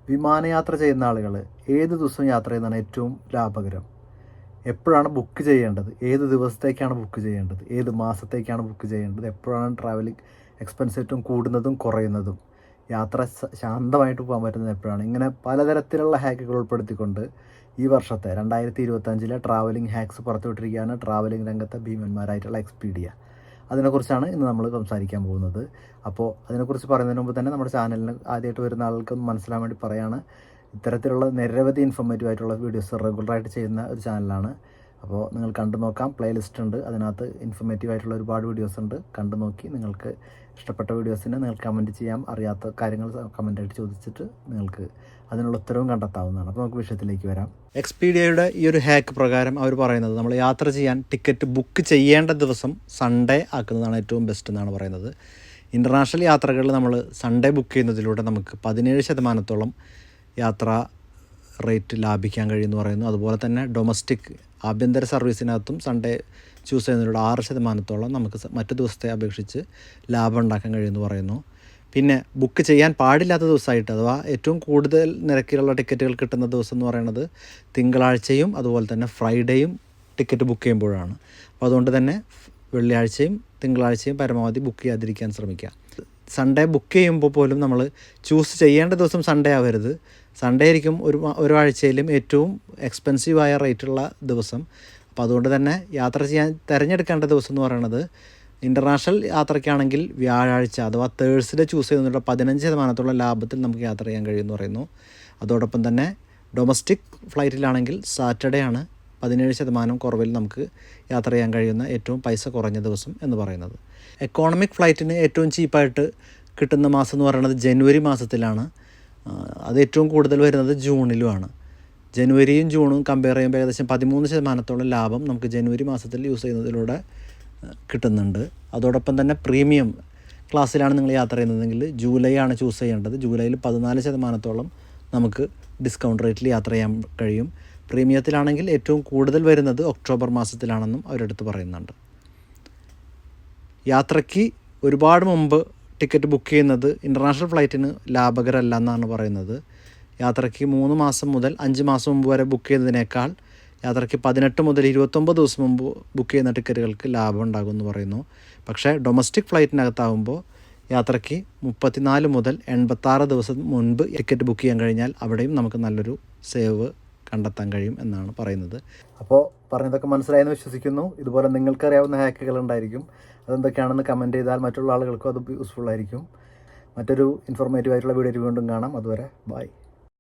വിമാനയാത്ര ചെയ്യുന്ന ആളുകൾ ഏത് ദിവസവും യാത്ര ചെയ്യുന്നതാണ് ഏറ്റവും ലാഭകരം? എപ്പോഴാണ് ബുക്ക് ചെയ്യേണ്ടത്? ഏത് ദിവസത്തേക്കാണ് ബുക്ക് ചെയ്യേണ്ടത്? ഏത് മാസത്തേക്കാണ് ബുക്ക് ചെയ്യേണ്ടത്? എപ്പോഴാണ് ട്രാവലിംഗ് എക്സ്പെൻസ് ഏറ്റവും കൂടുന്നതും കുറയുന്നതും? യാത്ര ശാന്തമായിട്ട് പോകാൻ പറ്റുന്നത് എപ്പോഴാണ്? ഇങ്ങനെ പലതരത്തിലുള്ള ഹാക്കുകൾ ഉൾപ്പെടുത്തിക്കൊണ്ട് ഈ വർഷത്തെ 2025 ട്രാവലിംഗ് ഹാക്സ് പുറത്തുവിട്ടിരിക്കുകയാണ് ട്രാവലിംഗ് രംഗത്തെ ഭീമന്മാരായിട്ടുള്ള എക്സ്പീഡിയ. അതിനെക്കുറിച്ചാണ് ഇന്ന് നമ്മൾ സംസാരിക്കാൻ പോകുന്നത്. അപ്പോൾ അതിനെക്കുറിച്ച് പറയുന്നതിന് മുമ്പ് തന്നെ നമ്മുടെ ചാനലിന് ആദ്യമായിട്ട് വരുന്ന ആൾക്കൊന്ന് മനസ്സിലാൻ വേണ്ടി പറയുകയാണ്, ഇത്തരത്തിലുള്ള നിരവധി ഇൻഫോർമേറ്റീവ് ആയിട്ടുള്ള വീഡിയോസ് റെഗുലറായിട്ട് ചെയ്യുന്ന ഒരു ചാനലാണ്. അപ്പോൾ നിങ്ങൾ കണ്ടു നോക്കാം, പ്ലേലിസ്റ്റ് ഉണ്ട്, അതിനകത്ത് ഇൻഫോർമേറ്റീവ് ആയിട്ടുള്ള ഒരുപാട് വീഡിയോസ് ഉണ്ട്. കണ്ടു നോക്കി നിങ്ങൾക്ക് ഇഷ്ടപ്പെട്ട വീഡിയോസിന് നിങ്ങൾക്ക് കമൻറ്റ് ചെയ്യാം. അറിയാത്ത കാര്യങ്ങൾ കമൻറ്റായിട്ട് ചോദിച്ചിട്ട് നിങ്ങൾക്ക് അതിനുള്ള ഉത്തരവും കണ്ടെത്താവുന്നതാണ്. അപ്പോൾ നമുക്ക് വിഷയത്തിലേക്ക് വരാം. എക്സ്പീഡിയയുടെ ഈ ഒരു ഹാക്ക് പ്രകാരം അവർ പറയുന്നത് നമ്മൾ യാത്ര ചെയ്യാൻ ടിക്കറ്റ് ബുക്ക് ചെയ്യേണ്ട ദിവസം സൺഡേ ആക്കുന്നതാണ് ഏറ്റവും ബെസ്റ്റ് എന്നാണ് പറയുന്നത്. ഇൻ്റർനാഷണൽ യാത്രകളിൽ നമ്മൾ സൺഡേ ബുക്ക് ചെയ്യുന്നതിലൂടെ നമുക്ക് 17% യാത്രാ റേറ്റ് ലാഭിക്കാൻ കഴിയുമെന്ന് പറയുന്നു. അതുപോലെ തന്നെ ഡൊമസ്റ്റിക് ആഭ്യന്തര സർവീസിനകത്തും സൺഡേ ചൂസ് ചെയ്യുന്നതിലൂടെ 6% നമുക്ക് മറ്റു ദിവസത്തെ അപേക്ഷിച്ച് ലാഭം ഉണ്ടാക്കാൻ കഴിയുമെന്ന് പറയുന്നു. പിന്നെ ബുക്ക് ചെയ്യാൻ പാടില്ലാത്ത ദിവസമായിട്ട് അഥവാ ഏറ്റവും കൂടുതൽ നിരക്കിലുള്ള ടിക്കറ്റുകൾ കിട്ടുന്ന ദിവസം എന്ന് പറയുന്നത് തിങ്കളാഴ്ചയും അതുപോലെ തന്നെ ഫ്രൈഡേയും ടിക്കറ്റ് ബുക്ക് ചെയ്യുമ്പോഴാണ്. അപ്പോൾ അതുകൊണ്ട് തന്നെ വെള്ളിയാഴ്ചയും തിങ്കളാഴ്ചയും പരമാവധി ബുക്ക് ചെയ്യാതിരിക്കാൻ ശ്രമിക്കുക. സൺഡേ ബുക്ക് ചെയ്യുമ്പോൾ പോലും നമ്മൾ ചൂസ് ചെയ്യേണ്ട ദിവസം സൺഡേ ആവരുത്. സൺഡേ ആയിരിക്കും ഒരാഴ്ചയിലും ഏറ്റവും എക്സ്പെൻസീവായ റേറ്റുള്ള ദിവസം. അപ്പോൾ അതുകൊണ്ട് തന്നെ യാത്ര ചെയ്യാൻ തിരഞ്ഞെടുക്കേണ്ട ദിവസം എന്ന് പറയുന്നത് ഇൻ്റർനാഷണൽ യാത്രയ്ക്കാണെങ്കിൽ വ്യാഴാഴ്ച അഥവാ തേഴ്സ്ഡേ ചൂസ് ചെയ്യുന്നതിനുള്ള 15% ലാഭത്തിൽ നമുക്ക് യാത്ര ചെയ്യാൻ കഴിയുമെന്ന് പറയുന്നു. അതോടൊപ്പം തന്നെ ഡൊമസ്റ്റിക് ഫ്ലൈറ്റിലാണെങ്കിൽ സാറ്റർഡേ ആണ് 17% കുറവിൽ നമുക്ക് യാത്ര ചെയ്യാൻ കഴിയുന്ന ഏറ്റവും പൈസ കുറഞ്ഞ ദിവസം എന്ന് പറയുന്നത്. എക്കോണമിക് ഫ്ലൈറ്റിന് ഏറ്റവും ചീപ്പായിട്ട് കിട്ടുന്ന മാസം എന്ന് പറയുന്നത് ജനുവരി മാസത്തിലാണ്. അത് ഏറ്റവും കൂടുതൽ വരുന്നത് ജൂണിലുമാണ്. ജനുവരിയും ജൂണും കമ്പയർ ചെയ്യുമ്പോൾ ഏകദേശം 13% ലാഭം നമുക്ക് ജനുവരി മാസത്തിൽ യൂസ് ചെയ്യുന്നതിലൂടെ കിട്ടുന്നുണ്ട്. അതോടൊപ്പം തന്നെ പ്രീമിയം ക്ലാസ്സിലാണ് നിങ്ങൾ യാത്ര ചെയ്യുന്നതെങ്കിൽ ജൂലൈ ആണ് ചൂസ് ചെയ്യേണ്ടത്. ജൂലൈയിൽ 14% നമുക്ക് ഡിസ്കൗണ്ട് റേറ്റിൽ യാത്ര ചെയ്യാൻ കഴിയും. പ്രീമിയത്തിലാണെങ്കിൽ ഏറ്റവും കൂടുതൽ വരുന്നത് ഒക്ടോബർ മാസത്തിലാണെന്നും അവരെടുത്ത് പറയുന്നുണ്ട്. യാത്രയ്ക്ക് ഒരുപാട് മുമ്പ് ടിക്കറ്റ് ബുക്ക് ചെയ്യുന്നത് ഇൻ്റർനാഷണൽ ഫ്ലൈറ്റിന് ലാഭകരമല്ല എന്നാണ് പറയുന്നത്. യാത്രയ്ക്ക് 3 മാസം മുതൽ 5 മാസം മുമ്പ് വരെ ബുക്ക് ചെയ്യുന്നതിനേക്കാൾ യാത്രയ്ക്ക് 18 മുതൽ 29 ദിവസം മുമ്പ് ബുക്ക് ചെയ്യുന്ന ടിക്കറ്റുകൾക്ക് ലാഭം ഉണ്ടാകുമെന്ന് പറയുന്നു. പക്ഷേ ഡൊമസ്റ്റിക് ഫ്ലൈറ്റിനകത്താവുമ്പോൾ യാത്രയ്ക്ക് 34 മുതൽ 86 ദിവസം മുൻപ് ടിക്കറ്റ് ബുക്ക് ചെയ്യാൻ കഴിഞ്ഞാൽ അവിടെയും നമുക്ക് നല്ലൊരു സേവ് കണ്ടെത്താൻ കഴിയും എന്നാണ് പറയുന്നത്. അപ്പോൾ പറഞ്ഞതൊക്കെ മനസ്സിലായെന്ന് വിശ്വസിക്കുന്നു. ഇതുപോലെ നിങ്ങൾക്കറിയാവുന്ന ഹാക്കുകൾ ഉണ്ടായിരിക്കും. അതെന്തൊക്കെയാണെന്ന് കമൻറ്റ് ചെയ്താൽ മറ്റുള്ള ആളുകൾക്കും അത് യൂസ്ഫുൾ ആയിരിക്കും. മറ്റൊരു ഇൻഫോർമേറ്റീവ് ആയിട്ടുള്ള വീഡിയോ വീണ്ടും കാണാം. അതുവരെ ബൈ.